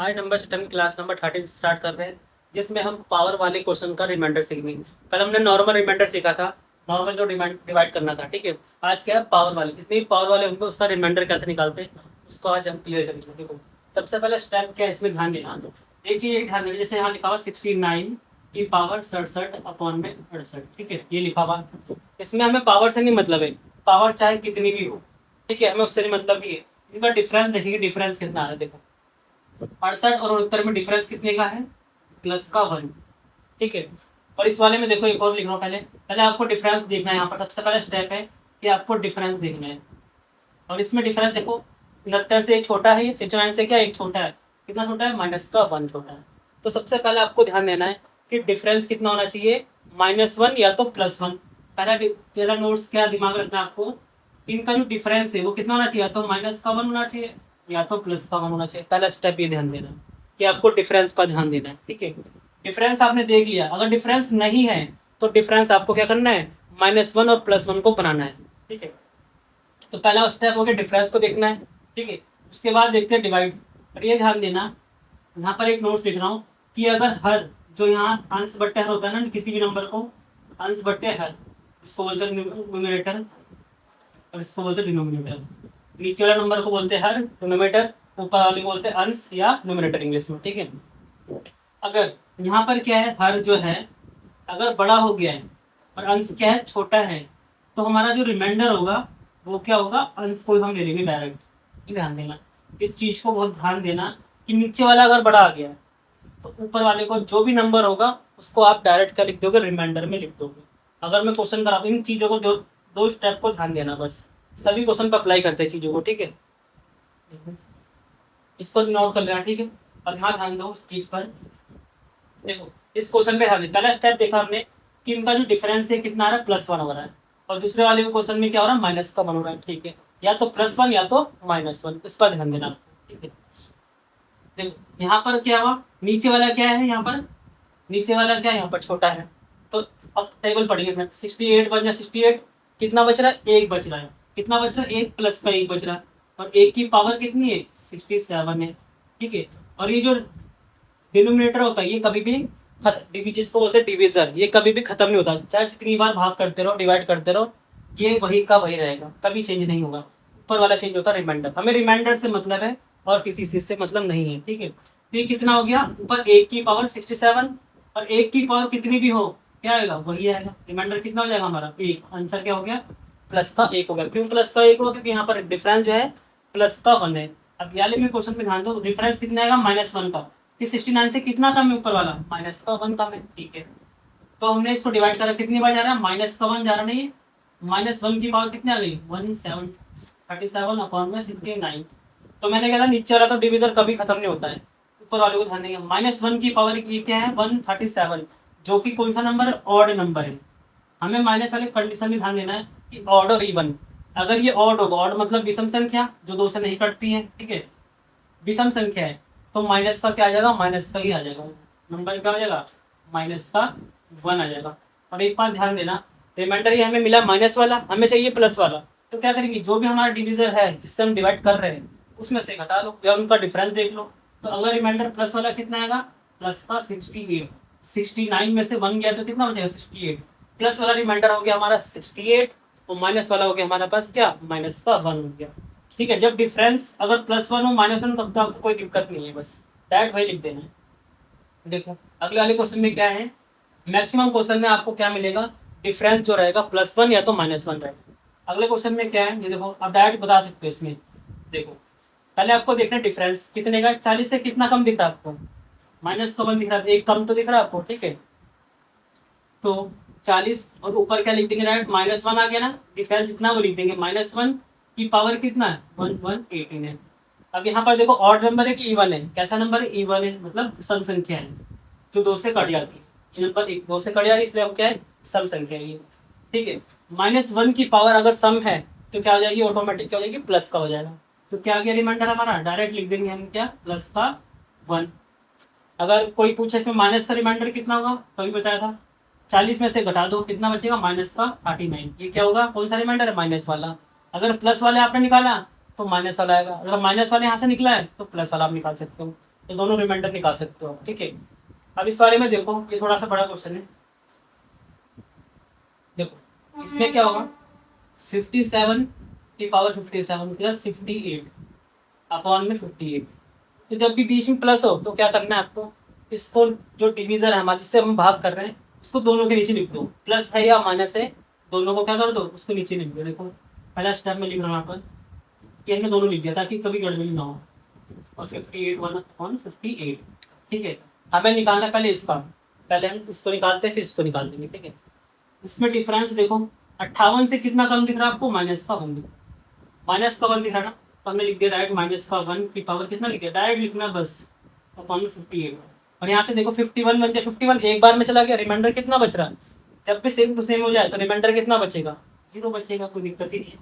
आज number system class number 13 start कर रहे हैं, जिसमें हम पावर वाले क्वेश्चन का रिमाइंडर सीखेंगे। कल हमने नॉर्मल रिमाइंडर सीखा था, नॉर्मल जो डिवाइड करना था, ठीक है। आज क्या है, पावर वाले, जितने भी पावर वाले होंगे उसका रिमाइंडर कैसे निकालते हैं उसको आज हम क्लियर करेंगे। देखो, सबसे पहले स्टेप क्या है, इसमें ध्यान देना। एक चीज एक ध्यान देना, जैसे यहाँ लिखा हुआ 69 की पावर 67 अपॉन में 68, ठीक है, ये लिखा हुआ। इसमें हमें पावर से नहीं मतलब है, पावर चाहे कितनी भी हो, ठीक है, हमें उससे नहीं मतलब भी है। इनका डिफरेंस देखेंगे, डिफरेंस कितना है। देखो, 68 और 69 में डिफरेंस कितने का है, प्लस का 1, ठीक है। और इस वाले में देखो, एक और लिख रहा हूँ, पहले पहले आपको डिफरेंस देखना है। यहाँ पर सबसे पहला स्टेप है कि आपको डिफरेंस देखना है। और इसमें डिफरेंस देखो, 69 से एक छोटा है, 69 से क्या एक छोटा है, कितना छोटा है, माइनस का 1 छोटा है। तो सबसे पहले आपको ध्यान देना है कि डिफरेंस कितना होना चाहिए, -1 या तो +1। पहला नोट्स क्या दिमाग रखना है आपको, इनका जो डिफरेंस है वो कितना होना चाहिए, या तो -1 होना चाहिए या तो +1 होना चाहिए। पहला स्टेप ये ध्यान देना कि आपको डिफरेंस पर ध्यान देना है, ठीक है। डिफरेंस आपने देख लिया, अगर डिफरेंस नहीं है तो डिफरेंस आपको क्या करना है, -1 और +1 को बनाना है, ठीक है। तो पहला स्टेप हो गया, डिफरेंस को देखना है, ठीक है। उसके बाद देखते हैं डिवाइड। और ये ध्यान देना, यहाँ पर एक नोट्स लिख रहा हूँ कि अगर हर, जो यहाँ अंश बट्टे हर होता है ना, किसी भी नंबर को अंश बट्टे हर, इसको बोलते हैं न्यूमरेटर और इसको बोलते हैं डिनोमिनेटर। नीचे वाला नंबर को बोलते हैं हर, डिनोमिनेटर, ऊपर वाले को बोलते हैं अंश या न्यूमरेटर इंग्लिश में, ठीक है। अगर यहाँ पर क्या है, हर जो है अगर बड़ा हो गया है और अंश क्या है, छोटा है, तो हमारा जो रिमाइंडर होगा वो क्या होगा, अंश को हम ले लेंगे डायरेक्ट। ध्यान देना, इस चीज को बहुत ध्यान देना कि नीचे वाला अगर बड़ा आ गया है तो ऊपर वाले को जो भी नंबर होगा उसको आप डायरेक्ट क्या लिख दोगे, रिमाइंडर में लिख दोगे। अगर मैं क्वेश्चन करा, इन चीजों को दो स्टेप को ध्यान देना, बस सभी क्वेश्चन पर अप्लाई करते हैं चीजों को, ठीक है। इसको नोट कर लेना, ठीक है। और यहाँ ध्यान दो उस चीज पर। देखो, इस क्वेश्चन में ध्यान दे, पहला स्टेप देखा हमने कि इनका जो डिफरेंस है कितना आ रहा है, +1 हो रहा है। और दूसरे वाले क्वेश्चन में क्या हो रहा है, -1 हो रहा है, ठीक है। या तो +1 या तो -1, इस पर ध्यान देना, ठीक है। देखो यहाँ पर क्या हुआ, नीचे वाला क्या है, यहाँ पर नीचे वाला क्या है, यहाँ पर छोटा है। तो अब टेबल पढ़ेंगे, 68 बन जाए 68, कितना बच रहा है, 1 बच रहा है। कितना बच रहा है, 1 प्लस का 1 बच रहा है। और 1 की पावर कितनी है, 67 है, ठीक है। और ये जो डिनोमिनेटर होता है ये कभी भी जिसको बोलते हैं डिविजन, ये कभी भी खत्म नहीं होता, चाहे जितनी बार भाग करते रहो, डिवाइड करते रहो, ये वही का वही रहेगा, कभी चेंज नहीं होगा। ऊपर वाला चेंज होता है रिमाइंडर, हमें रिमाइंडर से मतलब है और किसी चीज से मतलब नहीं है, ठीक है। तो ये कितना हो गया, ऊपर 1 की पावर 67 और 1 की पावर कितनी भी हो क्या आएगा, वही आएगा। रिमाइंडर कितना हो जाएगा हमारा, 1। आंसर क्या हो गया, +1 हो गया। क्यों +1 होगा, क्योंकि यहाँ पर डिफरेंस जो है +1 है। अब याले में क्वेश्चन में ध्यान दो, डिफरेंस कितना आएगा, -1 का, कि 69 से कितना कम है ऊपर वाला, -1 कम है, ठीक है। तो हमने इसको डिवाइड करा, कितनी बार जा रहा है, -1 जा रहा नहीं है, -1 की पावर कितनी आ गई, 137 अपॉन में 69। तो मैंने कहा था नीचे वाला तो डिवीजन कभी खत्म नहीं होता है, ऊपर वाले को ध्यान देंगे। -1 की पावर ये क्या है, 137, जो कि कौन सा नंबर है, ऑड नंबर है। हमें माइनस वाले कंडीशन में ध्यान देना है कि ऑड और इवन, अगर ये ऑड होगा, ऑड मतलब विषम संख्या जो 2 से नहीं कटती है, ठीक है, विषम संख्या है, तो माइनस का क्या आ जाएगा, माइनस का ही आ जाएगा, नंबर क्या आ जाएगा, -1 आ जाएगा। और एक बात ध्यान देना, रिमाइंडर ये हमें मिला माइनस वाला, हमें चाहिए प्लस वाला। तो क्या करेंगे, जो भी हमारा डिविजर है जिससे हम डिवाइड कर रहे हैं उसमें से घटा लो या उनका डिफरेंस देख लो। तो अगर रिमाइंडर प्लस वाला कितना आएगा, प्लस का 68, 69 में से 1 गया तो कितना बचेगा, 68। प्लस वाला रिमाइंडर हो गया हमारा 68 और माइनस वाला हो गया हमारे पास क्या, -1 हो गया, ठीक है। जब डिफरेंस अगर +1 हो -1 तब तो आपको कोई दिक्कत नहीं है, बस डायरेक्ट वही लिख देना है। देखो अगले वाले क्वेश्चन में क्या है, मैक्सिमम क्वेश्चन में आपको क्या मिलेगा, डिफरेंस जो रहेगा +1 या तो -1 रहेगा। अगले क्वेश्चन में क्या है, ये देखो आप डायरेक्ट बता सकते हो इसमें। देखो पहले आपको देखना है डिफरेंस कितने का, 40 से कितना कम दिख रहा है आपको, -1 दिख रहा है, एक कम तो दिख रहा है आपको, ठीक है। तो 40 और ऊपर क्या लिख देंगे, डायरेक्ट -1 आ गया ना, डिफरेंस जितना वो लिख देंगे, -1 की पावर कितना है, 118 है। अब यहाँ पर देखो ऑड नंबर है कि इवन है, कैसा नंबर है, इवन है, मतलब सम संख्या है जो 2 से कट जाती है। ये नंबर 2 से कट जा रही है, इसलिए हम क्या है, सम संख्या है ये, ठीक है। -1 की पावर अगर सम है तो क्या हो जाएगी, ऑटोमेटिक क्या हो जाएगी, प्लस का हो जाएगा। तो क्या आ गया रिमाइंडर हमारा, डायरेक्ट लिख देंगे हम क्या, +1। अगर कोई पूछे इसमें माइनस का रिमाइंडर कितना होगा, तो अभी बताया था 40 में से घटा दो कितना बचेगा, -39। ये क्या होगा, कौन सा रिमाइंडर है, माइनस वाला। अगर प्लस वाले आपने निकाला तो माइनस वाला आएगा, अगर माइनस वाले यहाँ से निकला है तो प्लस वाला आप निकाल सकते हो। तो दोनों रिमाइंडर निकाल सकते हो, ठीक है। अब इस वाले में देखो, ये थोड़ा सा बड़ा क्वेश्चन है। देखो इसमें क्या होगा, 57 की पावर 57 प्लस 58 अपॉन में 58। तो जब भी बीच में प्लस हो तो क्या करना है आपको, इसको जो डिवीजर है हमारा जिससे हम भाग कर रहे हैं उसको दोनों के नीचे लिख दो, प्लस है या माइनस है दोनों को क्या कर दो, उसको नीचे लिख दो। देखो पहला स्टेप में लिख रहा हूँ यहाँ पर, ये हमने दोनों लिख दिया ताकि कभी गड़बड़ी ना हो। और 58 वन अपॉन 58, ठीक है। हमें निकालना है पहले इसका, पहले हम इसको निकालते हैं फिर इसको निकाल देंगे, ठीक है। इसमें डिफरेंस देखो 58 से कितना कम दिख रहा है आपको, माइनस का 1, माइनस का 1 दिख रहा है ना, तो हमने लिख दिया डायरेक्ट माइनस का 1 की पावर कितना लिख दिया, डायरेक्ट लिखना बस अपॉन 58। और यहाँ से देखो 51 बन गया, 51 एक बार में चला गया, रिमाइंडर कितना बच रहा है, जब भी सेम टू सेम हो जाए तो रिमाइंडर कितना बचेगा, 0 बचेगा, कोई दिक्कत ही नहीं है।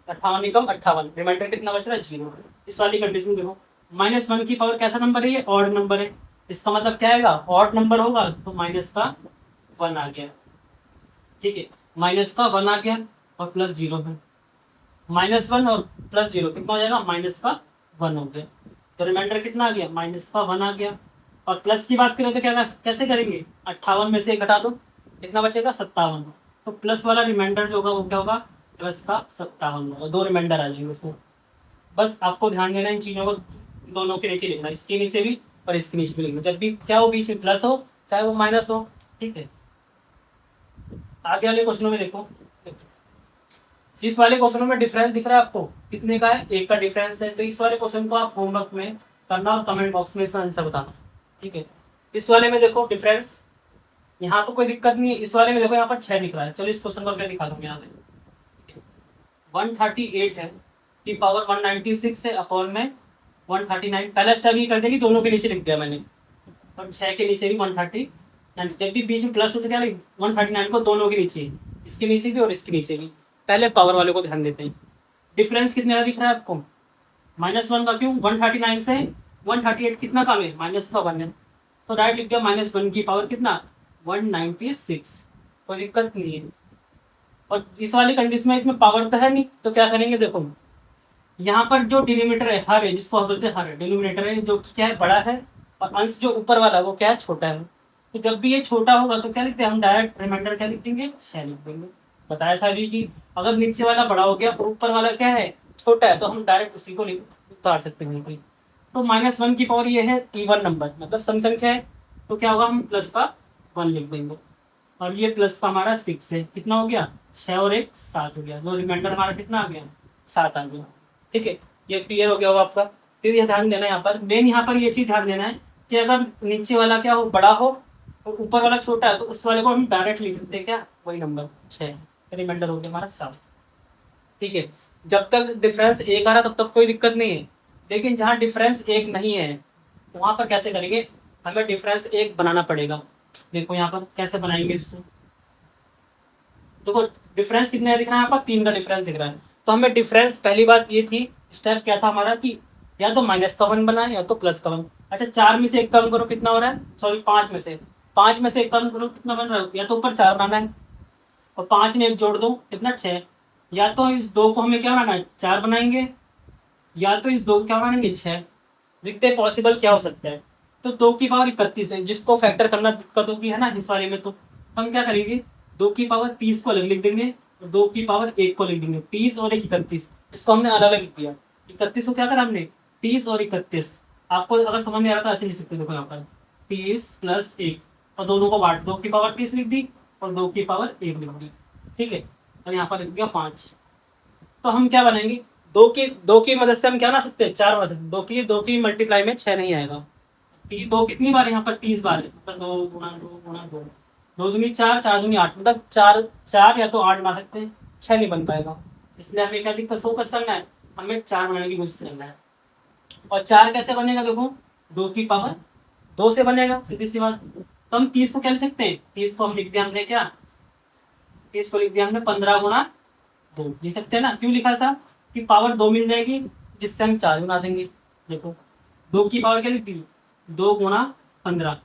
58 कम 58, रिमाइंडर कितना बच रहा है, 0। इस वाली कंडीशन देखो, -1 की पावर कैसा नंबर है, ये ऑड नंबर है, इसका मतलब क्या आएगा, ऑड नंबर होगा तो माइनस का 1 आ गया, ठीक है। माइनस का 1 आ गया और प्लस 0 है, -1 और प्लस 0 कितना हो जाएगा, माइनस का 1 हो गया। तो रिमाइंडर कितना आ गया, माइनस का 1 आ गया। और प्लस की बात करें तो क्या कैसे करेंगे, 58 में से 1 घटा दो, कितना बचेगा, 57। तो प्लस वाला रिमाइंडर जो होगा वो क्या होगा, प्लस का 57 होगा। 2 रिमाइंडर आ जाएंगे उसमें। बस आपको ध्यान देना इन चीज़ों को, दोनों के नीचे लिखना, इसके नीचे भी और इसके नीचे भी लिखना, जब भी क्या हो बीच में प्लस हो चाहे वो माइनस हो, ठीक है। आगे वाले क्वेश्चनों में देखो, इस वाले क्वेश्चनों में डिफरेंस दिख रहा है आपको, कितने का है, 1 का डिफरेंस है। तो इस वाले क्वेश्चन को आप होमवर्क में करना और कमेंट बॉक्स में इसका आंसर बताना, ठीक है। इस वाले में देखो डिफरेंस, यहाँ तो कोई दिक्कत नहीं है। इस वाले में देखो यहाँ पर 6 दिख रहा है, चलो इस क्वेश्चन को क्या दिखा दूँ यहाँ पे, 138 है की पावर 196 है अपॉन में 139। पहला स्टेप ये कर दिया कि दोनों के नीचे लिख दिया मैंने, और 6 के नीचे भी 130, जब भी बीच में प्लस हो तो क्या लिख 139 को दोनों के नीचे, इसके नीचे भी और इसके नीचे भी। पहले पावर वाले को ध्यान देते हैं। डिफरेंस कितने का दिख रहा है आपको, -1 का, क्यों, 139 से 138 कितना कम है, माइनस का 1 है, तो डायरेक्ट लिख दिया -1 की पावर कितना, 196, कोई दिक्कत नहीं है। और इस वाली कंडीशन में इसमें पावर तो है नहीं, तो क्या करेंगे, देखो यहाँ पर जो डिनोमिनेटर है हर है, जिसको हम बोलते हैं हर, डिनोमिनेटर है जो क्या है, बड़ा है, और अंश जो ऊपर वाला वो क्या है, छोटा है। तो जब भी ये छोटा होगा तो क्या लिखते हैं हम, डायरेक्ट रिमाइंडर क्या लिख देंगे, 6 लिख देंगे। बताया था अभी कि अगर नीचे वाला बड़ा हो गया और ऊपर वाला क्या है, छोटा है, तो हम डायरेक्ट उसी को उतार सकते हैं कहीं। तो -1 की पावर ये है इवन नंबर, मतलब सम संख्या है, तो क्या होगा, हम प्लस का 1 लिख देंगे। और ये प्लस का हमारा 6 है, कितना हो गया, 6 और 1 7 हो गया, तो रिमाइंडर हमारा कितना आ गया, 7 आ गया, ठीक है। ये क्लियर हो गया होगा आपका। फिर ये ध्यान देना है यहाँ पर, मेन यहाँ पर ये चीज़ ध्यान देना है कि अगर नीचे वाला क्या हो, बड़ा हो और ऊपर वाला छोटा है, तो उस वाले को हम डायरेक्ट लिख सकते हैं, क्या, वही नंबर 6, रिमाइंडर हो गया हमारा 7, ठीक है। जब तक डिफरेंस 1 आ रहा तब तक कोई दिक्कत नहीं है, लेकिन जहाँ डिफरेंस 1 नहीं है तो वहाँ पर कैसे करेंगे, हमें डिफरेंस 1 बनाना पड़ेगा। देखो यहाँ पर कैसे बनाएंगे इसको, देखो डिफरेंस कितने दिख रहा है, यहाँ पर 3 का डिफरेंस दिख रहा है। तो हमें डिफरेंस, पहली बात ये थी, स्टेप क्या था हमारा कि या तो माइनस का 1 बनाए या तो प्लस का 1। अच्छा 4 में से 1 कम करो, कितना हो रहा है, सॉरी 5 में से 1 कम करो, कितना बन रहा है, या तो ऊपर 4 बनाना है और 5 में 1 जोड़ दो, कितना 6। या तो इस 2 को हमें क्या बनाना है, 4 बनाएंगे, या तो इस 2 को क्या बनाएंगे, 6। देखते हैं पॉसिबल क्या हो सकता है। तो 2 की पावर 31 है, जिसको फैक्टर करना दिक्कत होगी है ना इस बारे में, तो हम क्या करेंगे, 2 की पावर 30 को अलग लिख देंगे और 2 की पावर 1 को लिख देंगे, 30 और 1 31, इसको हमने अलग अलग लिख दिया। 31 को क्या करा हमने, 30 और 31, आपको अगर समझ में आ रहा तो ऐसे लिख सकते हो, देखो यहाँ पर 30 + 1 और दोनों को बांट, 2 की पावर 30 लिख दी और 2 की पावर 1 लिख दी, ठीक है। और यहाँ पर लिख दिया 5। तो हम क्या बनाएंगे, 2 की मदद से हम क्या बना सकते हैं, 4 बना सकते हैं। 2 की मल्टीप्लाई में 6 नहीं आएगा, क्योंकि 2 कितनी बार है यहाँ पर, 30 बार है, मतलब 2 गुणा 2 गुणा 2, 2 दूनी 4, 4 दूनी 8, मतलब 4 या तो 8 बना सकते हैं, 6 नहीं बन पाएगा। इसलिए हमें क्या दिक्कत फोकस करना है, हमें 4 बनाने की कोशिश करना है। और 4 कैसे बनेगा, देखो 2 की पावर 2 से बनेगा, सीधी सी बात। तो हम 30 को क्या लिख सकते हैं, 30 को हम लिख दिया हमने क्या, 30 को लिख दिया हमने 15 गुणा 2 लिख सकते हैं ना। क्यों लिखा ऐसा, कि पावर 2 मिल जाएगी, जिससे हम 4 बना देंगे। देखो 2 की पावर क्या लिख दी, 2 गुणा 15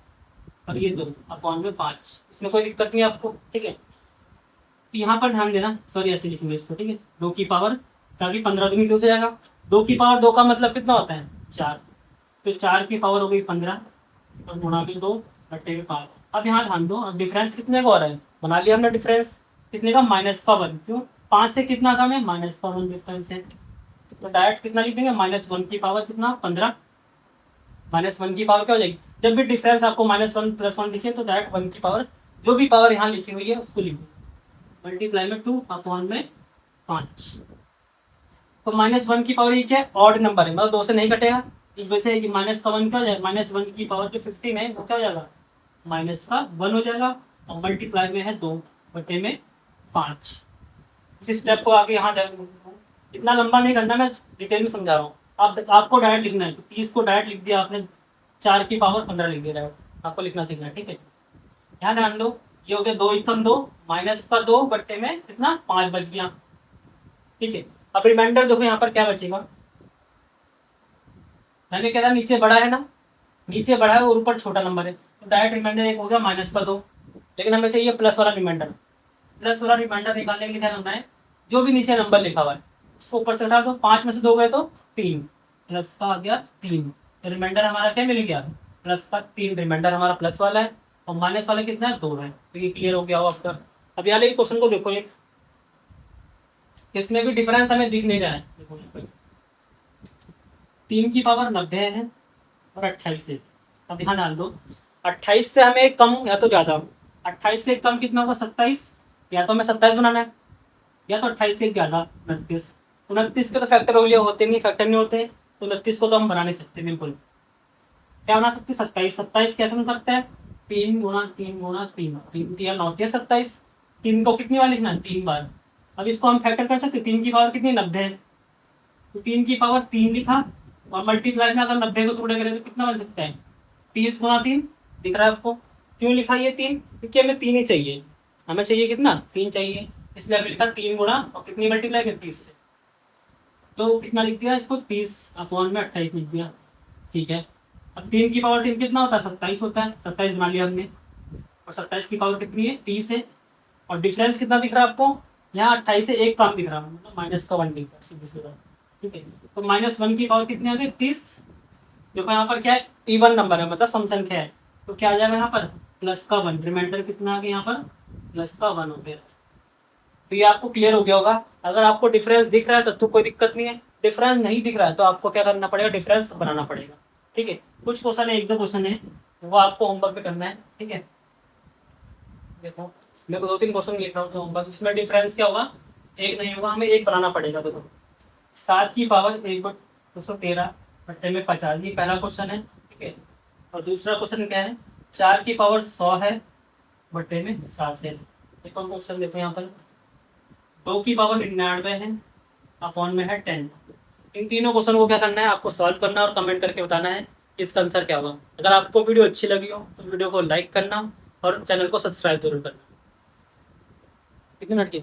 और ये 2 अपॉन में 5, इसमें कोई दिक्कत नहीं है आपको, ठीक है। तो यहाँ पर ध्यान देना, सॉरी ऐसे लिखेंगे इसको, ठीक है, 2 की पावर, ताकि 15 दूनी 2 से जाएगा। 2 की पावर 2 का मतलब कितना होता है, 4, तो 4 की पावर हो गई 15 और गुणा में 2 बटे में 5। अब यहाँ ध्यान दो, अब डिफरेंस कितने का हो रहा है, बना लिया हमने डिफरेंस कितने का, -1। क्यों, 5 से कितना कम है, -1 डिफरेंस है। तो डायरेक्ट कितना लिख देंगे, -1 की पावर कितना 15, -1 की पावर क्या हो जाएगी, जब भी डिफरेंस आपको -1 +1 दिखे तो डायरेक्ट 1 की पावर, जो भी पावर यहाँ लिखी हुई है उसको लिखो, मल्टीप्लाई में 2 अपॉन में 5। तो -1 की पावर ये क्या है, ऑड नंबर है, मतलब 2 से नहीं कटेगा। वैसे माइनस का 1 क्या हो जाएगा, -1 की पावर जो 15 है वो क्या हो जाएगा, -1 हो जाएगा, और मल्टीप्लाई में है 2 बटे में 5। इस स्टेप को आगे यहाँ इतना लंबा नहीं करना, मैं डिटेल में समझा रहा हूँ। आपको डायरेक्ट लिखना है, 30 को डायरेक्ट लिख दिया आपने, 4 की पावर 15 लिख दिया डायरेक्ट, आपको लिखना सीखना है, ठीक है। यहाँ ध्यान दो, ये हो गया 2 एकम 2 -2 बट्टे में कितना 5 बच गया, ठीक है। अब रिमाइंडर देखो यहाँ पर क्या बचेगा, मैंने कहा था नीचे बड़ा है ना, नीचे बड़ा है और ऊपर छोटा नंबर है, तो डायरेक्ट रिमाइंडर एक हो गया -2, लेकिन हमें चाहिए प्लस वाला रिमाइंडर। प्लस वाला रिमाइंडर निकालने के लिए क्या करना है, जो भी नीचे नंबर लिखा हुआ है उसको ऊपर से हटा दो, 5 में से 2 गए तो 3, प्लस का आ गया 3, तो रिमाइंडर हमारा क्या मिल गया, प्लस का 3, रिमाइंडर हमारा प्लस वाला है और माइनस वाला कितना है 2 है। तो ये क्लियर हो गया हो आपका। अब यहाँ लेकिन क्वेश्चन को देखो, एक इसमें भी डिफरेंस हमें दिख नहीं रहा है, देखो 3 की पावर 90 है और 28 है। अब यहाँ डाल दो, 28 से हमें कम या तो ज़्यादा, 28 से कम कितना होगा 27, या तो हमें 27 बनाना है, या तो 28 से ज़्यादा 29। 29 के तो फैक्टर हो लिया, होते नहीं, फैक्टर नहीं होते, तो 29 को तो हम बना नहीं सकते बिल्कुल। क्या बना सकते, 27। 27 कैसे बन सकता है, 3 गुणा 3 गुणा 3, 3 दिया 9 दिया 27, 3 को कितनी बार लिखना है, 3 बार। अब इसको हम फैक्टर कर सकते, 3 की पावर कितनी 90 है, तो 3 की पावर 3 लिखा, और मल्टीप्लाई में अगर 90 को टुकड़े करें तो कितना बन सकता है, 30 गुणा 3, दिख रहा है आपको। क्यों लिखा ये 3, क्योंकि हमें 3 ही चाहिए, हमें चाहिए कितना 3 चाहिए, इसलिए हमने लिखा 3 गुणा और कितनी मल्टीप्लाई कर 30 से, तो कितना लिख दिया इसको 30 अपॉन में 28 लिख दिया, ठीक है। अब 3 की पावर 3 कितना होता है 27 होता है, 27 बना लिया हमने, और 27 की पावर कितनी है 30 है, और डिफरेंस कितना दिख रहा है आपको, यहाँ 28 से एक कम दिख रहा है, मतलब -1 दिख रहा है सीधे सीधा, ठीक है। तो -1 की पावर कितनी आ गई 30, देखो यहाँ पर क्या है इवन नंबर है, मतलब सम संख्या है, तो क्या आ जाएगा यहाँ पर +1, रिमाइंडर कितना आ गया यहाँ पर +1 हो गया। तो ये आपको क्लियर हो गया होगा। अगर आपको डिफरेंस दिख रहा है तब तो कोई दिक्कत नहीं है, डिफरेंस नहीं दिख रहा है तो आपको क्या करना पड़ेगा, डिफरेंस बनाना पड़ेगा, ठीक है। कुछ क्वेश्चन है, 1-2 क्वेश्चन है वो आपको होमवर्क पे करना है, ठीक है। देखो मेरे को 2-3 क्वेश्चन लिख रहा हूँ तो होमवर्क, इसमें डिफरेंस क्या होगा, एक नहीं होगा, हमें एक बनाना पड़ेगा। देखो 7 की पावर 1/213 बट्टे में 50, ये पहला क्वेश्चन है, ठीक है। और दूसरा क्वेश्चन क्या है, 4 की पावर 100 है बट्टे में 7 है। एक और क्वेश्चन देखो यहाँ पर, 2 की पावर 99 है अपॉन में है 10। इन तीनों क्वेश्चन को क्या करना है, आपको सॉल्व करना और कमेंट करके बताना है कि इसका आंसर क्या होगा। अगर आपको वीडियो अच्छी लगी हो तो वीडियो को लाइक करना और चैनल को सब्सक्राइब जरूर करना। कितने मिनट की